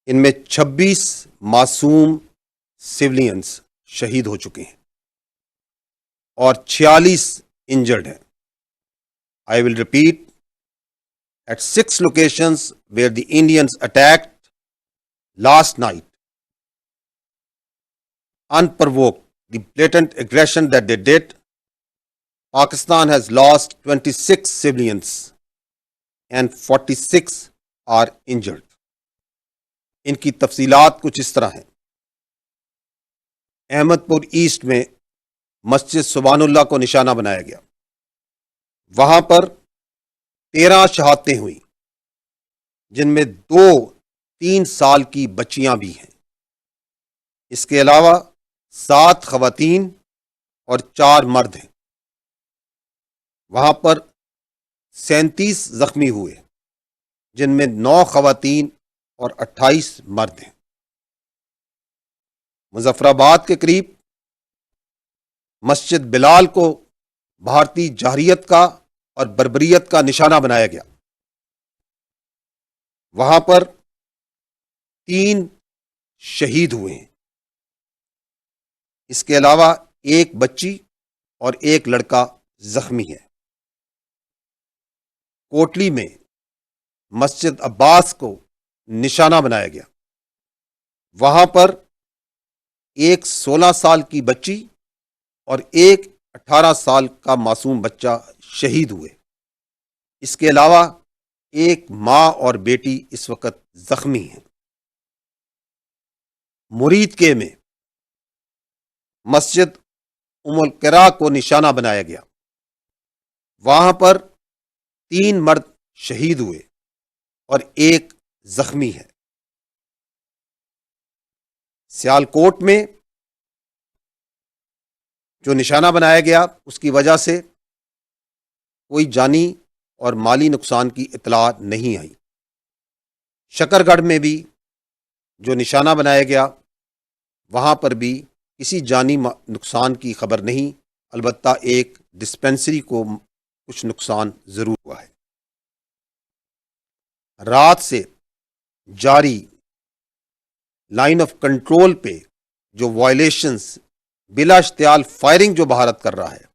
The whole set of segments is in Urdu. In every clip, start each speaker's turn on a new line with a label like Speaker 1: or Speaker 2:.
Speaker 1: ان میں 26 معصوم سولینز شہید ہو چکے ہیں اور 46 انجرڈ ہیں. I will repeat, at 6 locations where the Indians attacked last night, unprovoked, the blatant aggression that they did, Pakistan has lost 26 civilians and 46 are injured. ان کی تفصیلات کچھ اس طرح ہیں. احمد پور ایسٹ میں مسجد سبحان اللہ کو نشانہ بنایا گیا. وہاں پر 13 شہادتیں ہوئیں جن میں 3 سال کی بچیاں بھی ہیں. اس کے علاوہ 7 خواتین اور 4 مرد ہیں. وہاں پر 37 زخمی ہوئے جن میں 9 خواتین اور 28 مرد ہیں. مظفر آباد کے قریب مسجد بلال کو بھارتی جارحیت کا اور بربریت کا نشانہ بنایا گیا. وہاں پر 3 شہید ہوئے ہیں. اس کے علاوہ 1 بچی اور 1 لڑکا زخمی ہے. کوٹلی میں مسجد عباس کو نشانہ بنایا گیا. وہاں پر 1 16 سال کی بچی اور 1 18 سال کا معصوم بچہ شہید ہوئے. اس کے علاوہ 1 ماں اور بیٹی اس وقت زخمی ہیں. مرید کے میں مسجد ام القرا کو نشانہ بنایا گیا. وہاں پر 3 مرد شہید ہوئے اور 1 زخمی ہے. سیالکوٹ میں جو نشانہ بنایا گیا اس کی وجہ سے کوئی جانی اور مالی نقصان کی اطلاع نہیں آئی. شکر گڑھ میں بھی جو نشانہ بنایا گیا وہاں پر بھی کسی جانی نقصان کی خبر نہیں. البتہ ایک ڈسپنسری کو کچھ نقصان ضرور ہوا ہے. رات سے جاری لائن آف کنٹرول پہ جو وائلیشنز بلا اشتعال فائرنگ جو بھارت کر رہا ہے،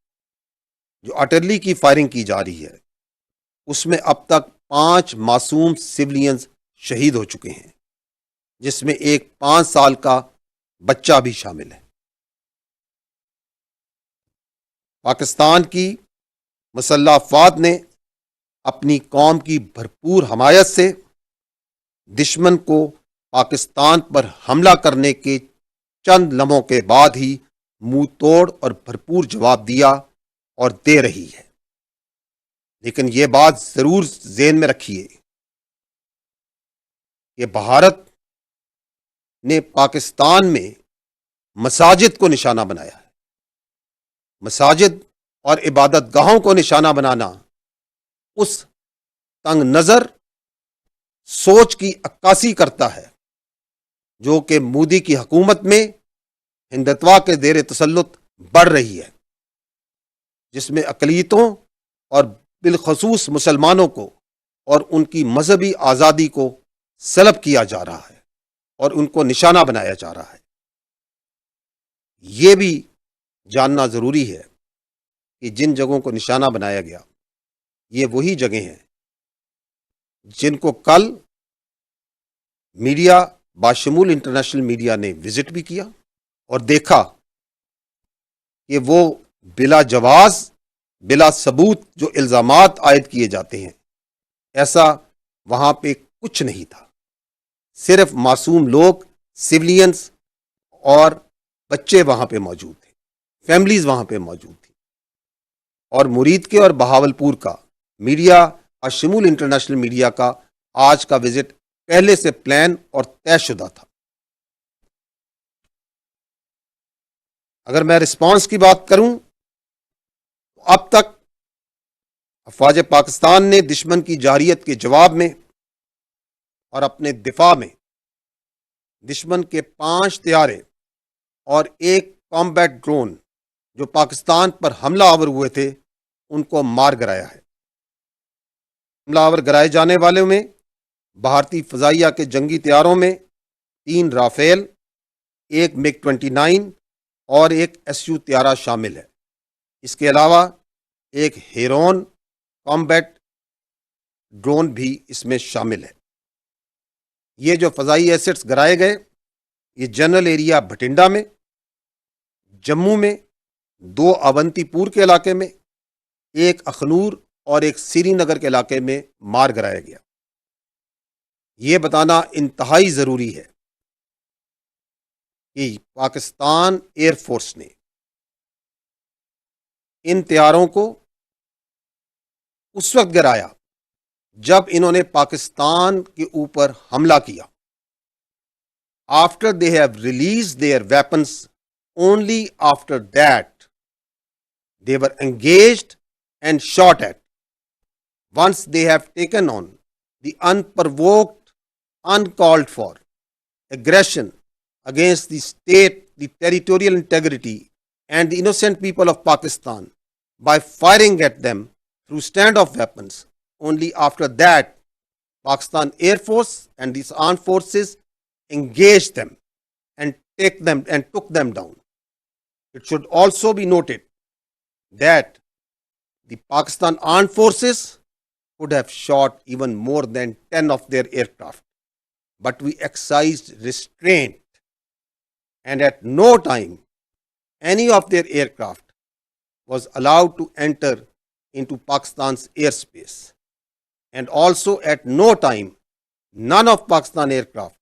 Speaker 1: جو اٹرلی کی فائرنگ کی جا رہی ہے، اس میں اب تک 5 معصوم سولینز شہید ہو چکے ہیں جس میں ایک 5 سال کا بچہ بھی شامل ہے. پاکستان کی مسلح افواج نے اپنی قوم کی بھرپور حمایت سے دشمن کو پاکستان پر حملہ کرنے کے چند لمحوں کے بعد ہی منہ توڑ اور بھرپور جواب دیا اور دے رہی ہے. لیکن یہ بات ضرور ذہن میں رکھیے کہ بھارت نے پاکستان میں مساجد کو نشانہ بنایا ہے. مساجد اور عبادت گاہوں کو نشانہ بنانا اس تنگ نظر سوچ کی عکاسی کرتا ہے جو کہ مودی کی حکومت میں ہندتوا کے زیر تسلط بڑھ رہی ہے، جس میں اقلیتوں اور بالخصوص مسلمانوں کو اور ان کی مذہبی آزادی کو سلب کیا جا رہا ہے اور ان کو نشانہ بنایا جا رہا ہے. یہ بھی جاننا ضروری ہے کہ جن جگہوں کو نشانہ بنایا گیا یہ وہی جگہیں ہیں جن کو کل میڈیا باشمول انٹرنیشنل میڈیا نے وزٹ بھی کیا اور دیکھا کہ وہ بلا جواز بلا ثبوت جو الزامات عائد کیے جاتے ہیں ایسا وہاں پہ کچھ نہیں تھا. صرف معصوم لوگ سولینز اور بچے وہاں پہ موجود تھے، فیملیز وہاں پہ موجود تھی. اور مرید کے اور بہاولپور کا میڈیا باشمول انٹرنیشنل میڈیا کا آج کا وزٹ پہلے سے پلان اور طے شدہ تھا. اگر میں رسپانس کی بات کروں تو اب تک افواج پاکستان نے دشمن کی جارحیت کے جواب میں اور اپنے دفاع میں دشمن کے 5 طیارے اور 1 کامبیٹ ڈرون جو پاکستان پر حملہ آور ہوئے تھے ان کو مار گرایا ہے. حملہ آور گرائے جانے والوں میں بھارتی فضائیہ کے جنگی طیاروں میں 3 رافیل، ایک MiG-29 اور ایک SU طیارہ شامل ہے۔ اس کے علاوہ ایک ہیرون کامبیٹ ڈرون بھی اس میں شامل ہے۔ یہ جو فضائی ایسٹس گرائے گئے، یہ جنرل ایریا بھٹنڈا میں، جموں میں، 2 اونتی پور کے علاقے میں، ایک اخنور اور ایک سری نگر کے علاقے میں مار گرایا گیا۔ یہ بتانا انتہائی ضروری ہے کہ پاکستان ایئر فورس نے ان طیاروں کو اس وقت گرایا جب انہوں نے پاکستان کے اوپر حملہ کیا۔ After they have released their weapons, only after that they were engaged and shot at. Once they have taken on the unprovoked, uncalled for aggression against the state, the territorial integrity, and the innocent people of Pakistan by firing at them through standoff weapons, only after that Pakistan Air Force and these armed forces engaged them and took them down. It should also be noted that the Pakistan armed forces could have shot even more than 10 of their aircraft, but we exercised restraint, and at no time any of their aircraft was allowed to enter into Pakistan's airspace, and also at no time none of Pakistan aircraft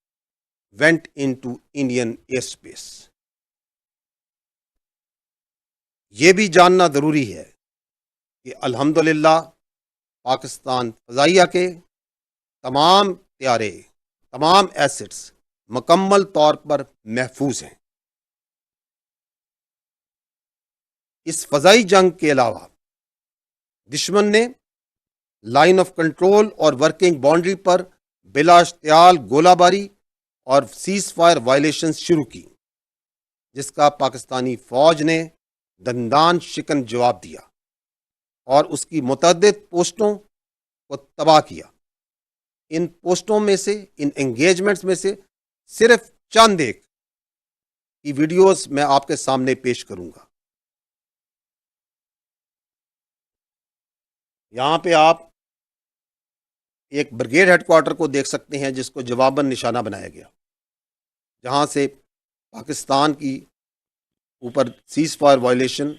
Speaker 1: went into Indian airspace. یہ بھی جاننا ضروری ہے کہ الحمدللہ پاکستان فضائیہ کے تمام طیارے، تمام ایسٹس مکمل طور پر محفوظ ہیں۔ اس فضائی جنگ کے علاوہ دشمن نے لائن آف کنٹرول اور ورکنگ باؤنڈری پر بلا اشتعال گولہ باری اور سیز فائر وائلیشنز شروع کی، جس کا پاکستانی فوج نے دندان شکن جواب دیا اور اس کی متعدد پوسٹوں کو تباہ کیا۔ ان پوسٹوں میں سے، ان انگیجمنٹس میں سے صرف چند ایک کی ویڈیوز میں آپ کے سامنے پیش کروں گا۔ یہاں پہ آپ ایک بریگیڈ ہیڈ کوارٹر کو دیکھ سکتے ہیں جس کو جواباً نشانہ بنایا گیا، جہاں سے پاکستان کی اوپر سیز فائر وائلیشن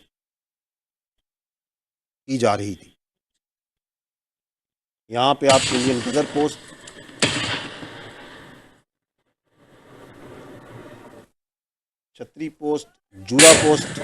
Speaker 1: کی جا رہی تھی۔ یہاں پہ آپ انڈین غدر پوسٹ، چھتری پوسٹ، جورا پوسٹ،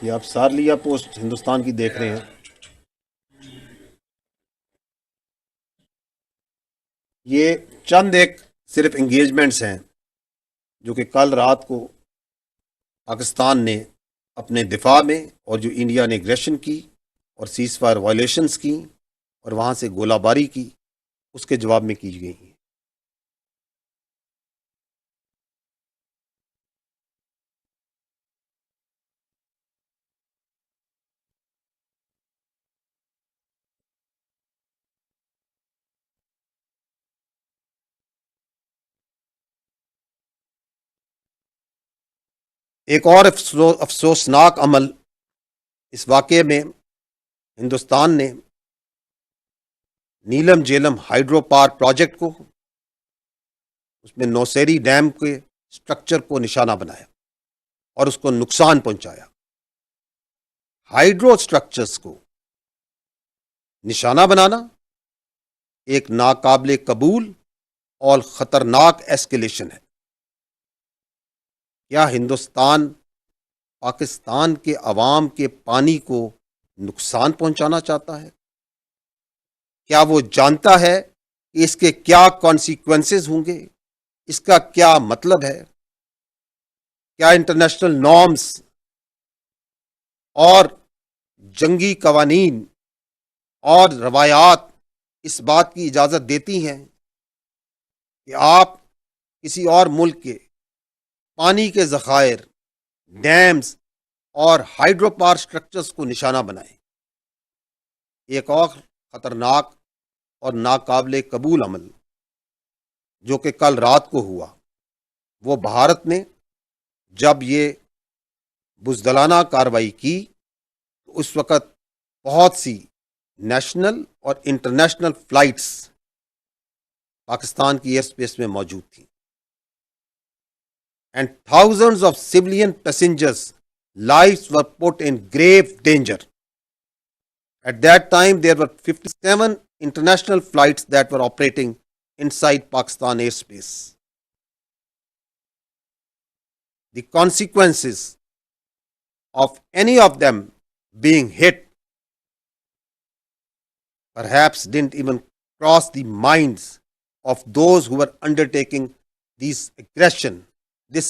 Speaker 1: یہ آپ سارلیا پوسٹ ہندوستان کی دیکھ رہے ہیں۔ یہ چند ایک صرف انگیجمنٹس ہیں جو کہ کل رات کو پاکستان نے اپنے دفاع میں، اور جو انڈیا نے ایگریشن کی اور سیز فائر وائلیشنز کی اور وہاں سے گولہ باری کی، اس کے جواب میں کی گئی ہیں۔ ایک اور افسوسناک عمل اس واقعے میں، ہندوستان نے نیلم جیلم ہائیڈرو پاور پروجیکٹ کو، اس میں نوسیری ڈیم کے سٹرکچر کو نشانہ بنایا اور اس کو نقصان پہنچایا۔ ہائیڈرو سٹرکچرز کو نشانہ بنانا ایک ناقابل قبول اور خطرناک ایسکیلیشن ہے۔ کیا ہندوستان پاکستان کے عوام کے پانی کو نقصان پہنچانا چاہتا ہے؟ کیا وہ جانتا ہے کہ اس کے کیا کانسیکوینسز ہوں گے، اس کا کیا مطلب ہے، کیا انٹرنیشنل نارمز اور جنگی قوانین اور روایات اس بات کی اجازت دیتی ہیں کہ آپ کسی اور ملک کے پانی کے ذخائر، ڈیمز اور ہائیڈرو پاور سٹرکچرز کو نشانہ بنائیں۔ ایک اور خطرناک اور ناقابل قبول عمل جو کہ کل رات کو ہوا، وہ بھارت نے جب یہ بزدلانہ کارروائی کی تو اس وقت بہت سی نیشنل اور انٹرنیشنل فلائٹس پاکستان کی ایئر اسپیس میں موجود تھیں، and thousands of civilian passengers lives were put in grave danger. At that time, there were 57 international flights that were operating inside Pakistan airspace. The consequences of any of them being hit perhaps didn't even cross the minds of those who were undertaking this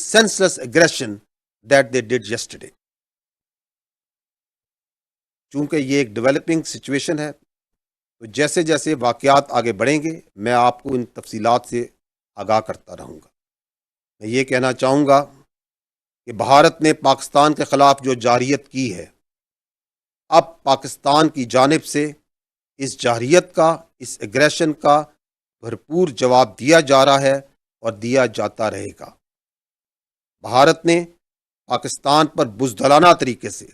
Speaker 1: senseless aggression that they did yesterday. چونکہ یہ ایک ڈیولپنگ سچویشن ہے، تو جیسے جیسے واقعات آگے بڑھیں گے میں آپ کو ان تفصیلات سے آگاہ کرتا رہوں گا۔ میں یہ کہنا چاہوں گا کہ بھارت نے پاکستان کے خلاف جو جارحیت کی ہے، اب پاکستان کی جانب سے اس جارحیت کا، اس ایگریشن کا بھرپور جواب دیا جا رہا ہے اور دیا جاتا رہے گا۔ بھارت نے پاکستان پر بزدلانہ طریقے سے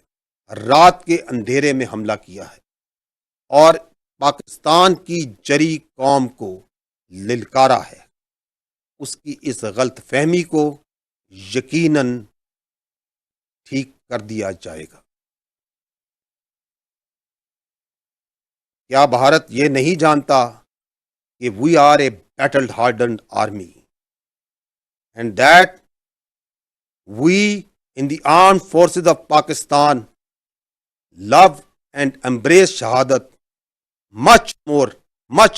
Speaker 1: رات کے اندھیرے میں حملہ کیا ہے اور پاکستان کی جری قوم کو للکارا ہے۔ اس کی اس غلط فہمی کو یقیناً ٹھیک کر دیا جائے گا۔ کیا بھارت یہ نہیں جانتا کہ we are a battle hardened army and that we in the armed forces of Pakistan love and embrace shahadat much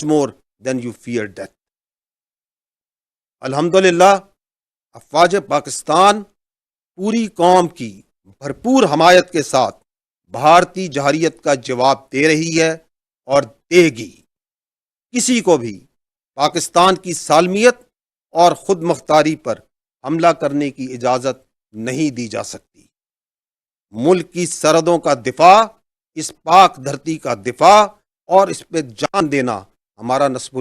Speaker 1: more than you fear death. الحمدللہ افواج پاکستان پوری قوم کی بھرپور حمایت کے ساتھ بھارتی جارحیت کا جواب دے رہی ہے اور دے گی۔ کسی کو بھی پاکستان کی سالمیت اور خود مختاری پر حملہ کرنے کی اجازت نہیں دی جا سکتی۔ ملک کی سرحدوں کا دفاع، اس پاک دھرتی کا دفاع اور اس پہ جان دینا ہمارا نصب